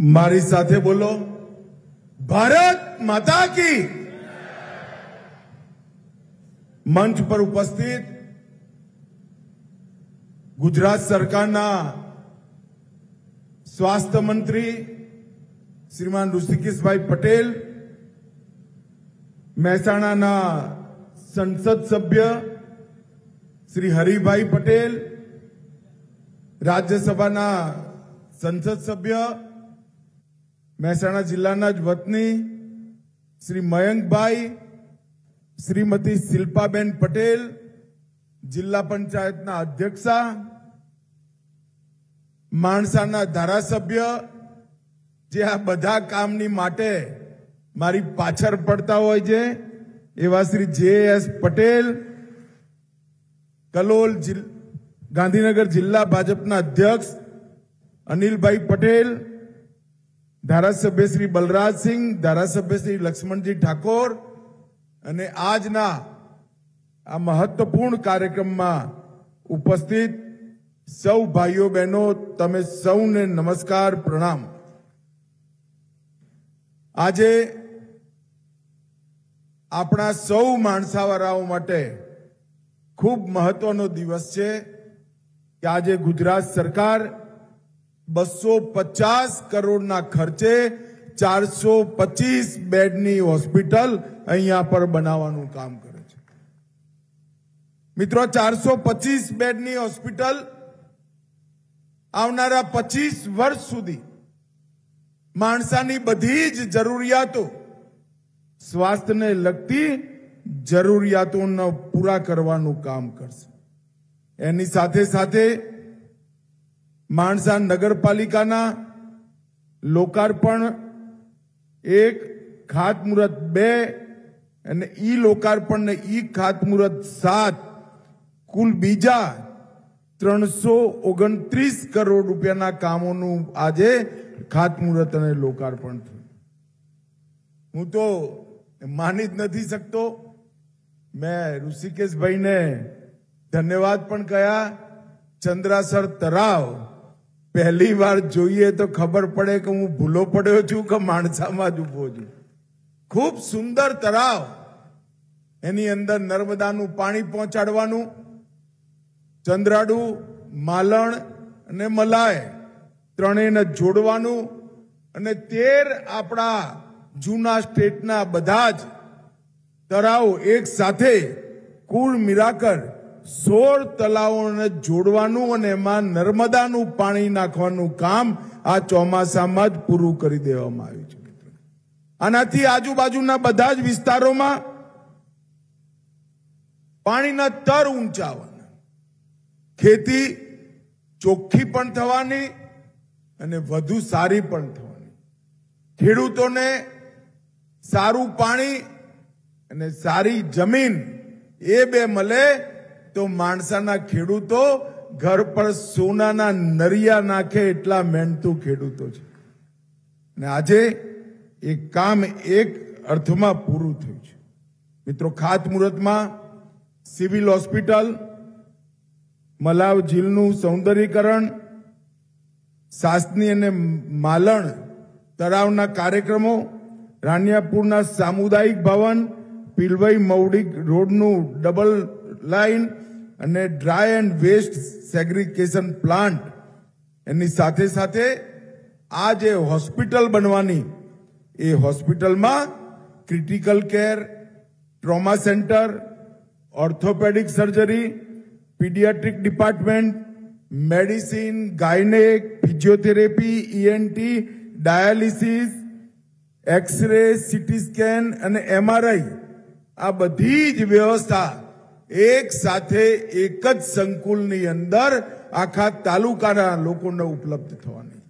મારી સાથે બોલો, ભારત માતા કી। મંચ પર ઉપસ્થિત ગુજરાત સરકારના સ્વાસ્થ્ય મંત્રી શ્રીમાન ઋષિકેશભાઈ પટેલ, મહેસાણાના સંસદ સભ્ય શ્રી હરિભાઈ પટેલ, રાજ્યસભાના સંસદ સભ્ય મહેસાણા જિલ્લાના જ વતની શ્રી મયંકભાઈ, શ્રીમતી શિલ્પાબેન પટેલ, જિલ્લા પંચાયતના અધ્યક્ષા, માણસાના ધારાસભ્ય, જે આ બધા કામની માટે મારી પાછળ પડતા હોય છે એવા શ્રી જે.એસ. પટેલ, કલોલ ગાંધીનગર જિલ્લા ભાજપના અધ્યક્ષ અનિલભાઈ પટેલ, ધારાસભ્ય શ્રી બલરાજસિંહ, ધારાસભ્ય શ્રી લક્ષ્મણજી ઠાકોર અને આજના આ મહત્વપૂર્ણ કાર્યક્રમમાં ઉપસ્થિત સૌ ભાઈઓ બહેનો, તમે સૌને નમસ્કાર, પ્રણામ। આજે આપણા સૌ માણસાવાળાઓ માટે ખૂબ મહત્વનો દિવસ છે કે આજે ગુજરાત સરકાર 250 કરોડના ખર્ચે 425 બેડની હોસ્પિટલ અહીંયા પર બનાવવાનું કામ કરે છે। મિત્રો, 425 બેડની હોસ્પિટલ આવનારા 25 વર્ષ સુધી માણસાની બધી જ જરૂરિયાતો, સ્વાસ્થ્યને લગતી જરૂરિયાતોને પૂરા કરવાનું કામ કરશે। એની સાથે સાથે માણસા નગરપાલિકાના લોકાર્પણ 1, ખાતમુહૂર્ત 2 અને ઈ લોકાર્પણ ને ઈ ખાતમુહૂર્ત 7 કુલ બીજા 329 કરોડ રૂપિયાના કામોનું આજે ખાતમુહૂર્ત અને લોકાર્પણ થયું। હું તો માની જ નથી શકતો। મેં ઋષિકેશભાઈને ધન્યવાદ પણ કહ્યા। ચંદ્રાસર તળાવ પહેલી વાર જોઈએ તો ખબર પડે કે હું ભૂલો પડ્યો છું કે માણસામાં જ ઉભો છું। ખૂબ સુંદર તળાવ, એની અંદર નર્મદાનું પાણી પહોંચાડવાનું, ચંદ્રાડુ, માલણ અને મલાય ત્રણેયને જોડવાનું અને 13 આપણા જૂના સ્ટેટના બધા જ તળાવ એક સાથે કુલ મિલાકર 16 તળાવોને જોડવાનું અને એમાં નર્મદાનું પાણી નાખવાનું કામ આ ચોમાસામાં જ પૂરું કરી દેવામાં આવ્યું છે। આનાથી આજુબાજુના બધા જ વિસ્તારોમાં પાણીના તર ઊંચા આવવાના, ખેતી ચોખ્ખી પણ થવાની અને વધુ સારી પણ થવાની। ખેડૂતોને સારું પાણી અને સારી જમીન એ બે મળે તો માણસાના ખેડૂતો ઘર પર સોનાના નરિયા નાખે એટલા મહેનતુ ખેડૂતો છે। અને આજે એ કામ એક અર્થમાં પૂરું થયું છે। મિત્રો, ખાતમુહૂર્તમાં સિવિલ હોસ્પિટલ, મલાવ ઝીલનું સૌંદર્યીકરણ, સાસની અને માલણ તળાવના કાર્યક્રમો, રાણિયાપુરના સામુદાયિક ભવન, પીલવઈ મવડી રોડનું ડબલ લાઇન અને dry and waste segregation plant, એની સાથે સાથે આ જે હોસ્પિટલ બનવાની એ હોસ્પિટલમાં critical care, trauma centre, orthopaedic surgery, paediatric department, medicine, gynaec, physiotherapy, ENT, dialysis, X ray, CT scan અને એમઆરઆઈ, આ બધી જ વ્યવસ્થા એક સાથે એક જ સંકુલની અંદર આખા તાલુકાના લોકોને ઉપલબ્ધ થવાની।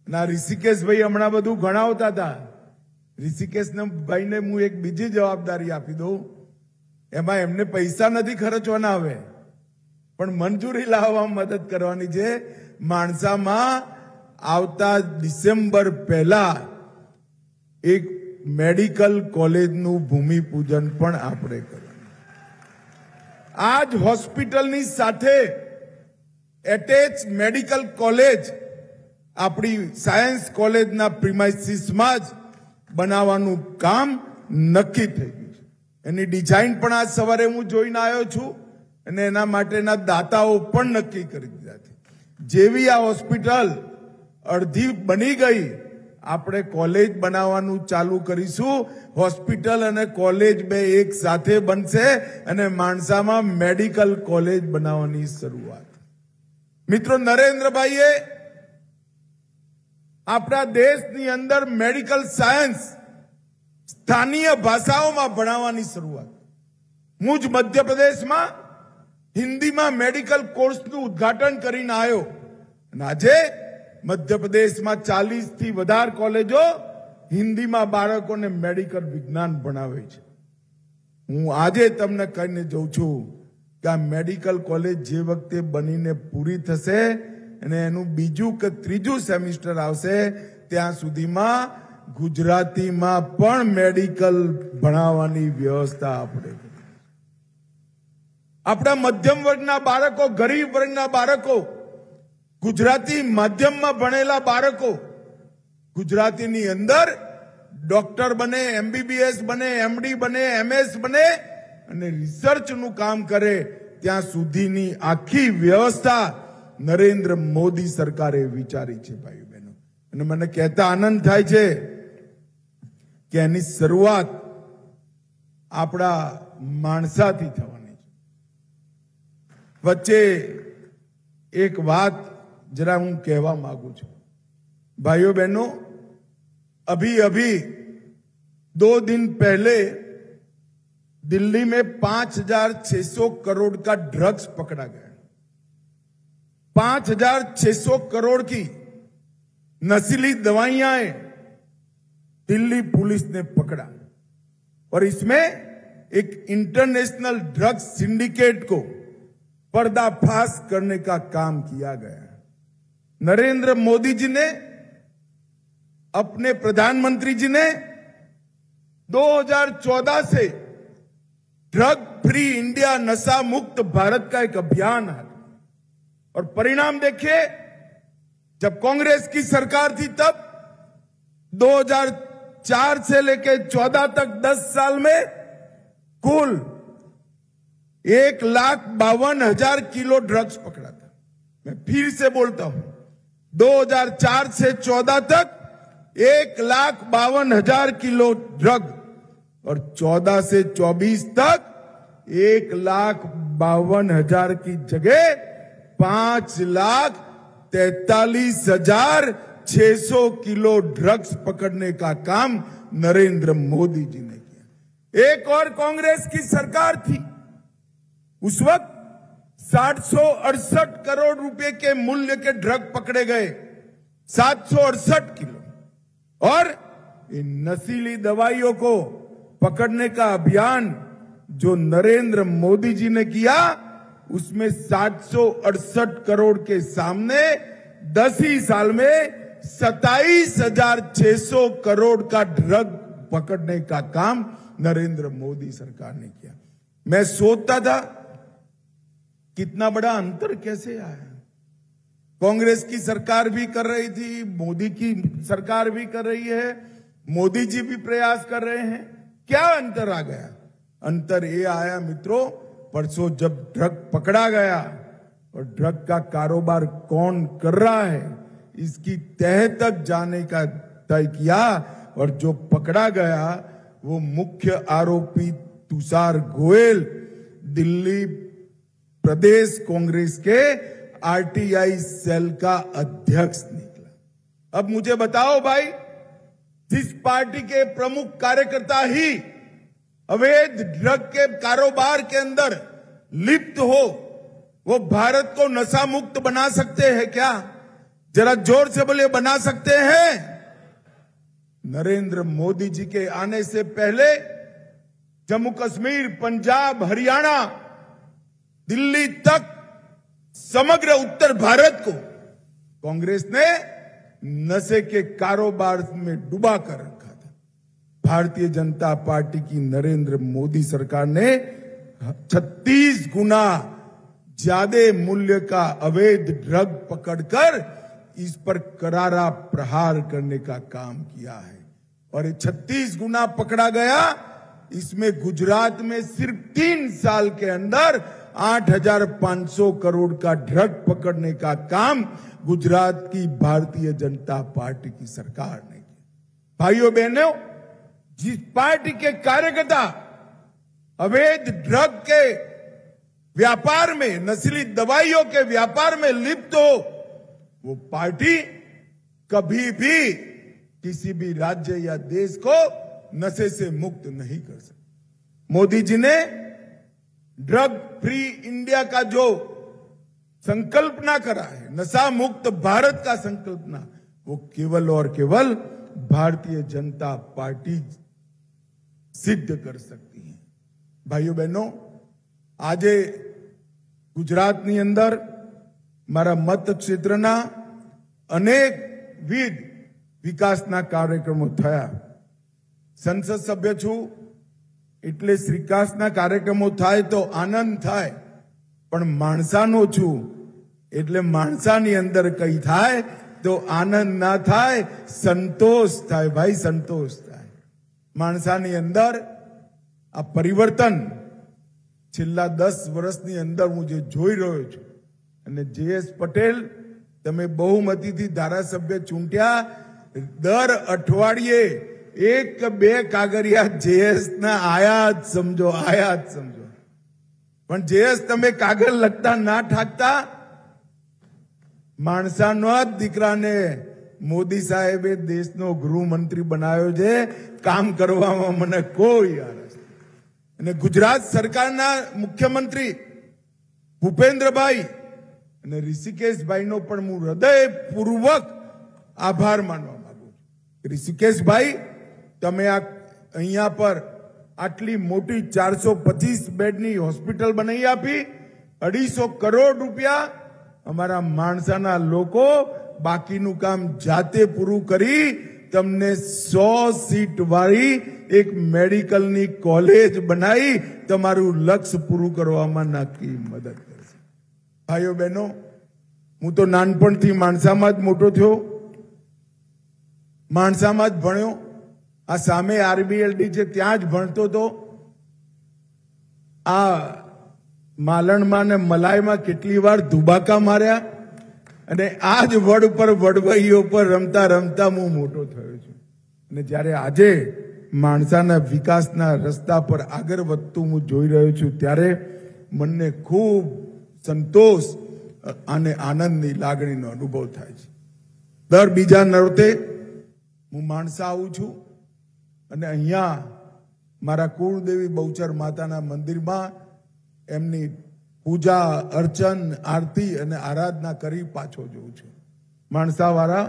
ના, ઋષિકેશભાઈ હમણાં બધું ગણાવતા હતા। ઋષિકેશના ભાઈને હું એક બીજી જવાબદારી આપી દઉં, એમાં એમને પૈસા નથી ખર્ચવાના હવે, પણ મંજૂરી લાવવામાં મદદ કરવાની છે। માણસામાં આવતા ડિસેમ્બર પહેલા એક મેડિકલ કોલેજનું ભૂમિપૂજન પણ આપણે કર્યું। આ જ હોસ્પિટલની સાથે એટેચ મેડિકલ કોલેજ આપણી સાયન્સ કોલેજના પ્રિમાઇસીસમાં જ બનાવવાનું કામ નક્કી થઈ ગયું છે. એની ડિઝાઇન પણ આજ સવારે હું જોઈને આવ્યો છું અને એના માટેના દાતાઓ પણ નક્કી કરી દીધા છે. જેવી આ હોસ્પિટલ અડધી બની ગઈ, આપણે કોલેજ બનાવવાનું ચાલુ કરીશું. હોસ્પિટલ અને કોલેજ બે એક સાથે બનશે અને માણસામાં મેડિકલ કોલેજ બનાવવાની શરૂઆત. મિત્રો, નરેન્દ્રભાઈએ આપણા દેશની અંદર મેડિકલ સાયન્સ સ્થાનીય ભાષાઓમાં ભણાવવાની શરૂઆત. હું જ મધ્યપ્રદેશમાં હિન્દીમાં મેડિકલ કોર્સનું ઉદ્ઘાટન કરીને આવ્યો અને આજે મધ્યપ્રદેશમાં 40 થી વધારે કોલેજો હિન્દીમાં બાળકોને મેડિકલ વિજ્ઞાન ભણાવે છે. હું આજે તમને કહીને જઉં છું કે આ મેડિકલ કોલેજ જે વખતે બનીને પૂરી થશે અને એનું બીજું કે ત્રીજું સેમિસ્ટર આવશે ત્યાં સુધીમાં ગુજરાતીમાં પણ મેડિકલ ભણાવવાની વ્યવસ્થા આપણે આપણા મધ્યમ વર્ગના બાળકો, ગરીબ વર્ગના બાળકો, ગુજરાતી માધ્યમમાં ભણેલા બાળકો ગુજરાતીની અંદર ડોક્ટર બને, MBBS બને, MD બને, MS બને અને રિસર્ચનું કામ કરે ત્યાં સુધીની આખી વ્યવસ્થા નરેન્દ્ર મોદી સરકારે વિચારી છે ભાઈ બહેનો. અને મને કહેતા આનંદ થાય છે કે એની શરૂઆત આપણા માણસાથી થવાની છે. વચ્ચે એક વાત जरा हूं कहवा मांगू छू. भाइयों बहनों, अभी अभी 2 दिन पहले दिल्ली में 5,600 करोड़ का ड्रग्स पकड़ा गया. 5,600 करोड़ की नशीली दवाइयां दिल्ली पुलिस ने पकड़ा और इसमें एक इंटरनेशनल ड्रग्स सिंडिकेट को पर्दाफाश करने का काम किया गया. नरेंद्र मोदी जी ने, अपने प्रधानमंत्री जी ने 2014 से ड्रग फ्री इंडिया, नशा मुक्त भारत का एक अभियान है और परिणाम देखिए. जब कांग्रेस की सरकार थी तब 2004 से लेकर 14 तक 10 साल में कुल 1,52,000 किलो ड्रग्स पकड़ा था. मैं फिर से बोलता हूं, 2004 से 14 तक 1,52,000 किलो ड्रग और 14 से 24 तक 1,52,000 की जगह 5,43,600 किलो ड्रग्स पकड़ने का काम नरेंद्र मोदी जी ने किया. एक और कांग्रेस की सरकार थी, उस वक्त 768 करोड़ रुपए के मूल्य के ड्रग पकड़े गए, 768 किलो. और इन नशीली दवाइयों को पकड़ने का अभियान जो नरेंद्र मोदी जी ने किया, उसमें 768 करोड़ के सामने 10 ही साल में 27,600 करोड़ का ड्रग पकड़ने का काम नरेंद्र मोदी सरकार ने किया. मैं सोचता था कितना बड़ा अंतर कैसे आया. कांग्रेस की सरकार भी कर रही थी, मोदी की सरकार भी कर रही है, मोदी जी भी प्रयास कर रहे हैं. क्या अंतर आ गया? अंतर ये आया मित्रों, परसों जब ड्रग पकड़ा गया और ड्रग का कारोबार कौन कर रहा है इसकी तह तक जाने का तय किया और जो पकड़ा गया वो मुख्य आरोपी तुषार गोयल, दिल्ली प्रदेश कांग्रेस के RTI सेल का अध्यक्ष निकला. अब मुझे बताओ भाई, जिस पार्टी के प्रमुख कार्यकर्ता ही अवैध ड्रग के कारोबार के अंदर लिप्त हो, वो भारत को नशा मुक्त बना सकते हैं क्या? जरा जोर से बोलिए, बना सकते हैं? नरेंद्र मोदी जी के आने से पहले जम्मू कश्मीर, पंजाब, हरियाणा, दिल्ली तक समग्र उत्तर भारत को कांग्रेस ने नशे के कारोबार में डुबा कर रखा था. भारतीय जनता पार्टी की नरेंद्र मोदी सरकार ने 36 गुना ज्यादा मूल्य का अवैध ड्रग पकड़कर इस पर करारा प्रहार करने का काम किया है और ये 36 गुना पकड़ा गया। इसमें गुजरात में सिर्फ 3 साल के अंदर 8,500 करोड़ का ड्रग पकड़ने का काम गुजरात की भारतीय जनता पार्टी की सरकार ने किया। भाइयों बहनों, जिस पार्टी के कार्यकर्ता अवैध ड्रग के व्यापार में, नशीली दवाइयों के व्यापार में लिप्त हो, वो पार्टी कभी भी किसी भी राज्य या देश को नशे से मुक्त नहीं कर सकती। मोदी जी ने ड्रग फ्री इंडिया का जो संकल्पना करा है, नशा मुक्त भारत का संकल्पना, वो केवल और केवल भारतीय जनता पार्टी सिद्ध कर सकती है। भाइयों बहनों, આજે ગુજરાતની અંદર મારા મત ક્ષેત્રના અનેકવિધ વિકાસના કાર્યક્રમો થયા। સંસદ સભ્ય છું એટલે વિકાસના કાર્યક્રમો થાય તો આનંદ થાય, પણ માણસાનો છું એટલે માણસાની અંદર કઈ થાય તો આનંદ ના થાય, સંતોષ થાય। ભાઈ, સંતોષ થાય। માણસાની અંદર આ પરિવર્તન છેલ્લા 10 વર્ષની અંદર હું જે જોઈ રહ્યો છું, અને JS પટેલ તમે બહુમતીથી ધારાસભ્ય ચૂંટ્યા, દર અઠવાડિયે 1-2 કાગરિયા JS ના આયાત સમજો, આયાત સમજો। પણ JS તમે કાગળ લખતા ના ઠાકતા, માણસાનો જ દીકરાને મોદી સાહેબે દેશનો ગૃહમંત્રી બનાવ્યો છે। કામ કરવામાં મને કોઈ આરસ અને ગુજરાત સરકારના મુખ્યમંત્રી ભૂપેન્દ્રભાઈ અને ઋષિકેશભાઈનો પણ હું હૃદયપૂર્વક આભાર માનવા માંગુ છું। ઋષિકેશભાઈ, તમે અહીંયા પર આટલી મોટી 425 બેડની હોસ્પિટલ બનાવી આપી, 250 કરોડ રૂપિયા અમારા માણસાના લોકો બાકીનું કામ જાતે પૂરું કરી તમને 100 સીટ વાળી એક મેડિકલની કોલેજ બનાવી તમારું લક્ષ્ય પૂરું કરવામાં નાખી મદદ કરશે। ભાઈઓ બહેનો, હું તો નાનપણથી માણસામાં જ મોટો થયો, માણસામાં જ ભણ્યો। આ સામે RBLD છે ત્યાં જ ભણતો હતો। આ માલણમાં ને મલાઈમાં કેટલી વાર ધુબાકા માર્યા, અને આ જ વડ પર વડવઈઓ પર રમતા રમતા હું મોટો થયો છું। અને જ્યારે આજે માણસાના વિકાસના રસ્તા પર આગળ વધતું હું જોઈ રહ્યો છું, ત્યારે મને ખૂબ સંતોષ અને આનંદની લાગણીનો અનુભવ થાય છે। દર બીજા નરોતે હું માણસા આવું છું અને અહીંયા મારા કુળદેવી બહુચર માતાના મંદિરમાં એમની પૂજા, અર્ચન, આરતી અને આરાધના કરી પાછો જોઉં છું। માણસાવાળા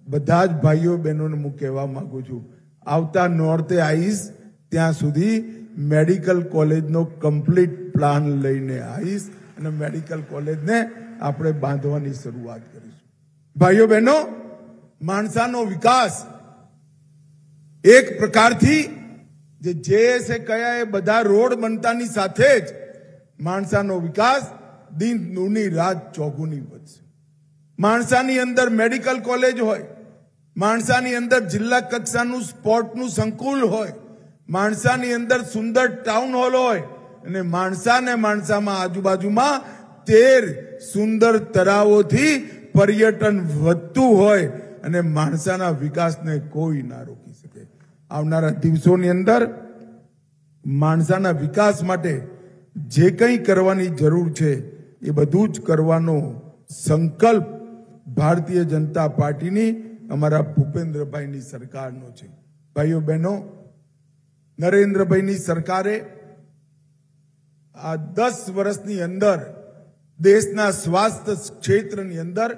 બધા જ ભાઈઓ બહેનોને હું કહેવા માંગુ છું, આવતા નોર્તે આવીશ ત્યાં સુધી મેડિકલ કોલેજનો કમ્પ્લીટ પ્લાન લઈને આવીશ અને મેડિકલ કોલેજને આપણે બાંધવાની શરૂઆત કરીશું। ભાઈઓ બહેનો, માણસાનો વિકાસ એક પ્રકારથી જે JSએ કયા એ બધા રોડ બનતાની સાથે જ માણસાનો વિકાસ દિન દુની રાત ચોગુની વધશે। માણસાની અંદર મેડિકલ કોલેજ હોય, માણસાની અંદર જિલ્લા કક્ષાનું સ્પોર્ટનું સંકુલ હોય, માણસાની અંદર સુંદર ટાઉન હોલ હોય, અને માણસાને માણસામાં આજુબાજુમાં 13 સુંદર તળાવોથી પર્યટન વધતું હોય, અને માણસાના વિકાસને કોઈ ના રોકી શકે। આવનારા દિવસોની અંદર માણસાના વિકાસ માટે જે કંઈ કરવાની જરૂર છે એ બધું જ કરવાનો સંકલ્પ ભારતીય જનતા પાર્ટીની, અમારા ભૂપેન્દ્રભાઈની સરકારનો છે। ભાઈઓ બહેનો, નરેન્દ્રભાઈની સરકારે આ 10 વર્ષની અંદર દેશના સ્વાસ્થ્ય ક્ષેત્રની અંદર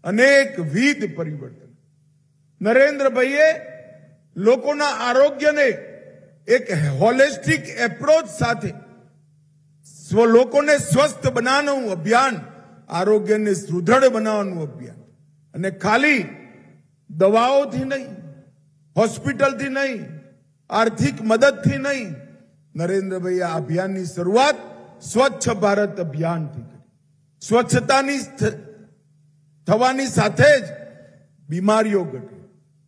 અનેકવિધ પરિવર્તન, નરેન્દ્રભાઈએ લોકોના આરોગ્યને એક હોલિસ્ટિક એપ્રોચ સાથે લોકોને સ્વસ્થ બનાવવાનું અભિયાન, આરોગ્યને સુદૃઢ બનાવવાનું અભિયાન, અને ખાલી દવાઓથી નહીં, હોસ્પિટલથી નહીં, આર્થિક મદદથી નહીં, નરેન્દ્રભાઈ આ અભિયાનની શરૂઆત સ્વચ્છ ભારત અભિયાનથી કરી। સ્વચ્છતાની થવાની સાથે જ બીમારીઓ ઘટી,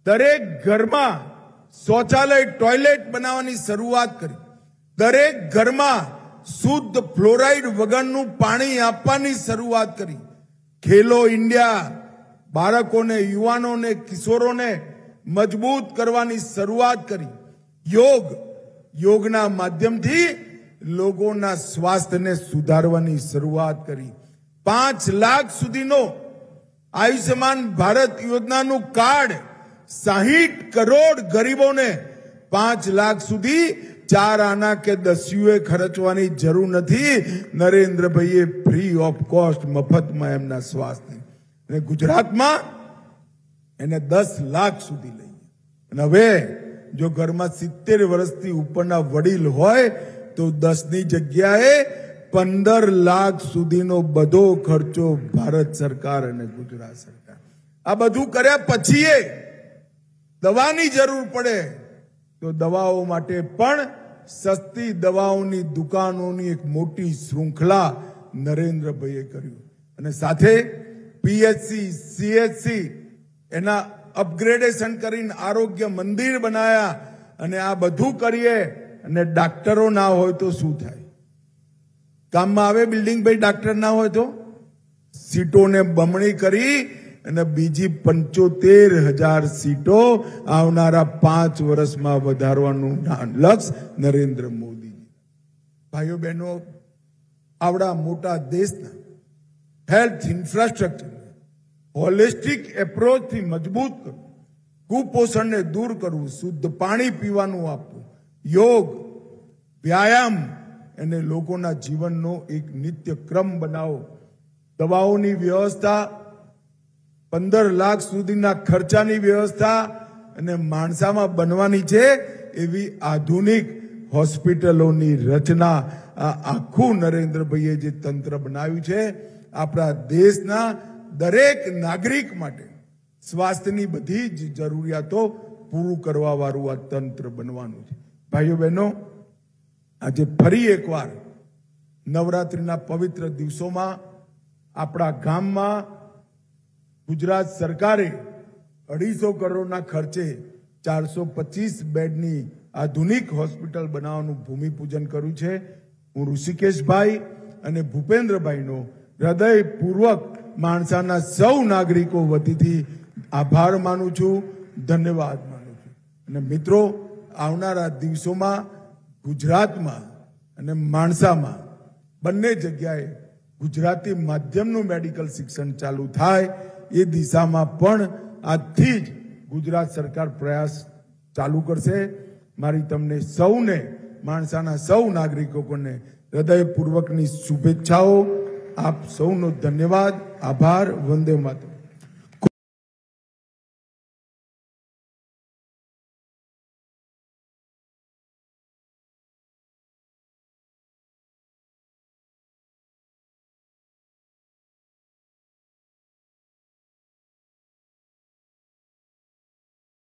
દરેક ઘરમાં શૌચાલય ટોયલેટ બનાવવાની શરૂઆત કરી, દરેક ઘરમાં શુદ્ધ ફ્લોરાઇડ વગરનું પાણી આપવાની શરૂઆત કરી, ખેલો ઇન્ડિયા બાળકોને, યુવાનોને, કિશોરોને મજબૂત કરવાની શરૂઆત કરી, યોગના માધ્યમથી લોકોના સ્વાસ્થ્યને સુધારવાની શરૂઆત કરી, 5 લાખ સુધીનો આયુષ્યમાન ભારત યોજનાનું કાર્ડ 60 કરોડ ગરીબોને 5 લાખ સુધી 4 આના કે 10 ખર્ચવાની જરૂર નથી. નરેન્દ્રભાઈએ ફ્રી ઓફ કોસ્ટ મફતમાં એમના સ્વાસ્થ્ય, અને ગુજરાતમાં એને 10 લાખ સુધી લઈએ. અને હવે જો ઘરમાં 70 વર્ષથી ઉપરના વડીલ હોય તો 10 ની જગ્યાએ 15 લાખ સુધીનો બધો ખર્ચો ભારત સરકાર અને ગુજરાત સરકાર. આ બધું કર્યા પછી દવાની જરૂર પડે તો દવાઓ માટે પણ સસ્તી દવાઓની દુકાનોની એક મોટી શૃંખલા નરેન્દ્રભાઈએ કર્યું. અને સાથે પીએચસી, સીએચસી એના અપગ્રેડેશન કરીને આરોગ્ય મંદિર બનાયા. અને આ બધું કરીએ અને ડાક્ટરો ના હોય તો શું થાય? કામમાં આવે બિલ્ડિંગ ભાઈ? ડાક્ટર ના હોય તો સીટોને બમણી કરી અને બીજી 75,000 સીટો આવનારા 5 વર્ષમાં વધારવાનું લક્ષ્ય નરેન્દ્ર મોદી. ભાઈઓ બહેનો, આવડા મોટા દેશના હેલ્થ ઇન્ફ્રાસ્ટ્રક્ચર હોલિસ્ટિક એપ્રોચથી મજબૂત કરવું, કુપોષણને દૂર કરવું, શુદ્ધ પાણી પીવાનું આપવું, યોગ, વ્યાયામ અને લોકોના જીવનનો એક નિત્ય ક્રમ બનાવો, દવાઓની વ્યવસ્થા, 15 લાખ સુધીના ખર્ચાની વ્યવસ્થા અને માણસામાં બનવાની છે એવી આધુનિક હોસ્પિટલોની રચના. આ આખું નરેન્દ્રભાઈએ જે તંત્ર બનાવ્યું છે, આપણા દેશના દરેક નાગરિક માટે સ્વાસ્થ્યની બધી જ જરૂરિયાતો પૂરું કરવા વાળું આ તંત્ર બનવાનું છે. ભાઈઓ બહેનો, આજે ફરી એકવાર નવરાત્રિના પવિત્ર દિવસોમાં આપણા ગામમાં ગુજરાત સરકારે 250 કરોડના ખર્ચે 425 બેડની આધુનિક હોસ્પિટલ બનાવવાનું ભૂમિપૂજન કર્યું છે. હું ઋષિકેશભાઈ અને ભૂપેન્દ્રભાઈનો હૃદયપૂર્વક માણસાના સૌ નાગરિકો વતીથી આભાર માનું છું, ધન્યવાદ માનું છું. અને મિત્રો, આવનારા દિવસોમાં ગુજરાતમાં અને માણસામાં બંને જગ્યાએ ગુજરાતી માધ્યમનું મેડિકલ શિક્ષણ ચાલુ થાય એ દિશામાં પણ આજથી જ ગુજરાત સરકાર પ્રયાસ ચાલુ કરશે. મારી તમને સૌને, માણસાના સૌ નાગરિકોને હૃદયપૂર્વકની શુભેચ્છાઓ. આપ સૌનો ધન્યવાદ, આભાર. વંદે માતરમ.